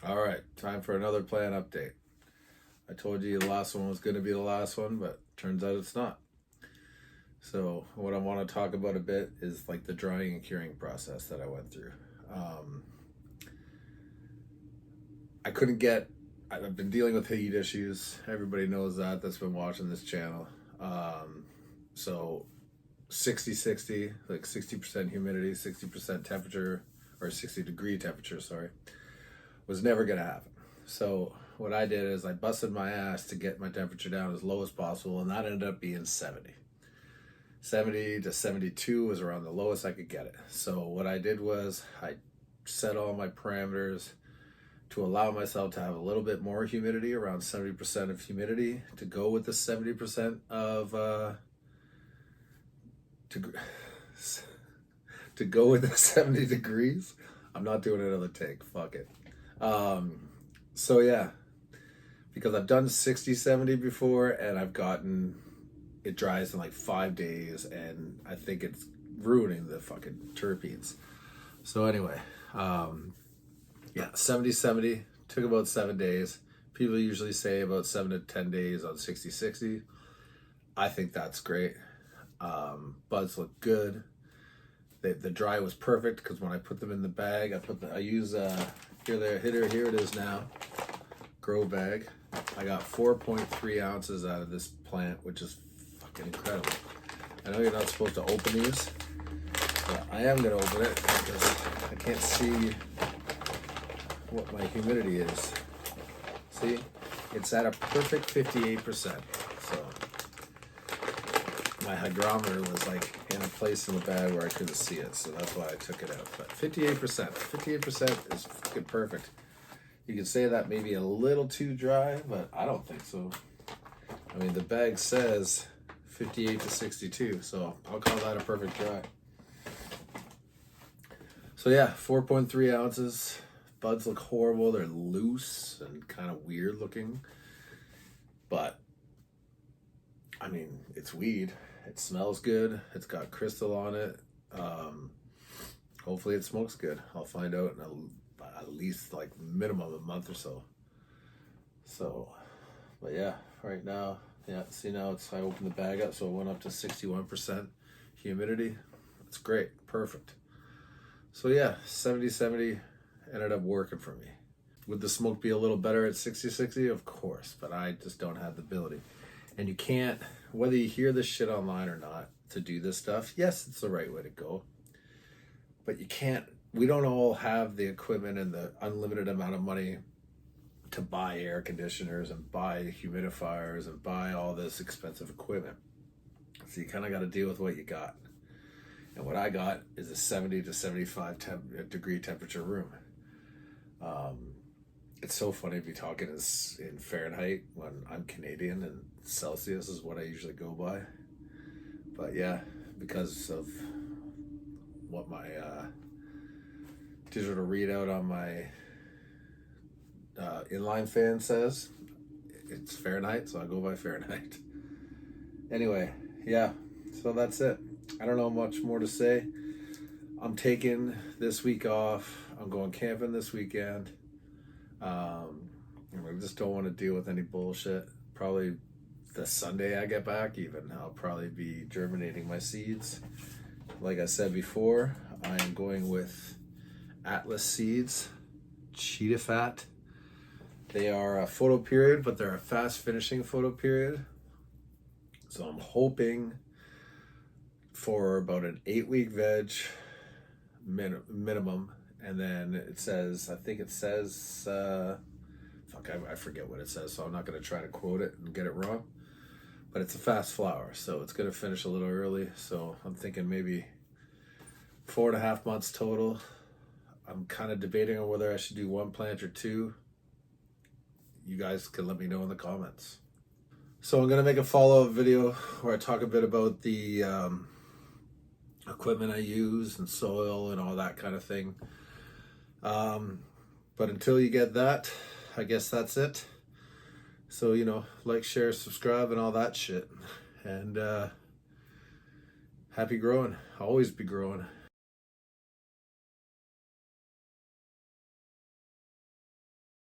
All right, time for another plan update. I told you the last one was going to be the last one, but turns out it's not. So, what I want to talk about a bit is like the drying and curing process that I went through. Um, I couldn't get, I've been dealing with heat issues. Everybody knows that that's been watching this channel. So, 60-60, like 60% humidity, 60% temperature, or 60-degree temperature, sorry, was never going to happen. So what I did is I busted my ass to get my temperature down as low as possible, and that ended up being 70. 70 to 72 was around the lowest I could get it. So what I did was I set all my parameters to allow myself to have a little bit more humidity, around 70% of humidity, to go with the 70% of to to go with the 70 degrees. I'm not doing another take. Fuck it. So yeah, because I've done 60-70 before, and I've gotten it dries in like 5 days, and I think it's ruining the fucking terpenes. So anyway, yeah, 70-70 took about 7 days. People usually say about 7 to 10 days on 60-60. I think that's great. Buds look good. The dry was perfect because when I put them in the bag, I use here it is now, grow bag. I got 4.3 ounces out of this plant, which is fucking incredible. I know you're not supposed to open these, but I am gonna open it because I can't see what my humidity is. See, it's at a perfect 58%. So my hygrometer was like in a place in the bag where I couldn't see it, so that's why I took it out. But 58% is fucking perfect. You could say that maybe a little too dry, but I don't think so. I mean, the bag says 58 to 62, so I'll call that a perfect dry. So yeah, 4.3 ounces. Buds look horrible. They're loose and kind of weird looking. But, I mean, it's weed. It smells good. It's got crystal on it. Hopefully it smokes good. I'll find out in at least like minimum a month or so. So, but yeah, right now, yeah, see now I opened the bag up, so it went up to 61% humidity. It's great, perfect. So yeah, 70-70 ended up working for me. Would the smoke be a little better at 60-60? Of course, but I just don't have the ability. And you can't, whether you hear this shit online or not, to do this stuff, yes, it's the right way to go. But you can't, we don't all have the equipment and the unlimited amount of money to buy air conditioners and buy humidifiers and buy all this expensive equipment. So you kind of got to deal with what you got. And what I got is a 70 to 75 degree temperature room. It's so funny to be talking in Fahrenheit when I'm Canadian, and Celsius is what I usually go by. But yeah, because of what my digital readout on my inline fan says, it's Fahrenheit, so I go by Fahrenheit. Anyway, yeah, so that's it. I don't know much more to say. I'm taking this week off. I'm going camping this weekend. I just don't want to deal with any bullshit. Probably the Sunday I get back, even, I'll probably be germinating my seeds. Like I said before, I am going with Atlas seeds, cheetah fat. They are a photo period, but they're a fast finishing photo period. So I'm hoping for about an 8-week veg minimum. And then it says, I think it says, I forget what it says, so I'm not going to try to quote it and get it wrong. But it's a fast flower, so it's going to finish a little early. So I'm thinking maybe 4.5 months total. I'm kind of debating on whether I should do one plant or two. You guys can let me know in the comments. So I'm going to make a follow-up video where I talk a bit about the equipment I use and soil and all that kind of thing. But until you get that, I guess that's it. So, like, share, subscribe, and all that shit. And happy growing. Always be growing.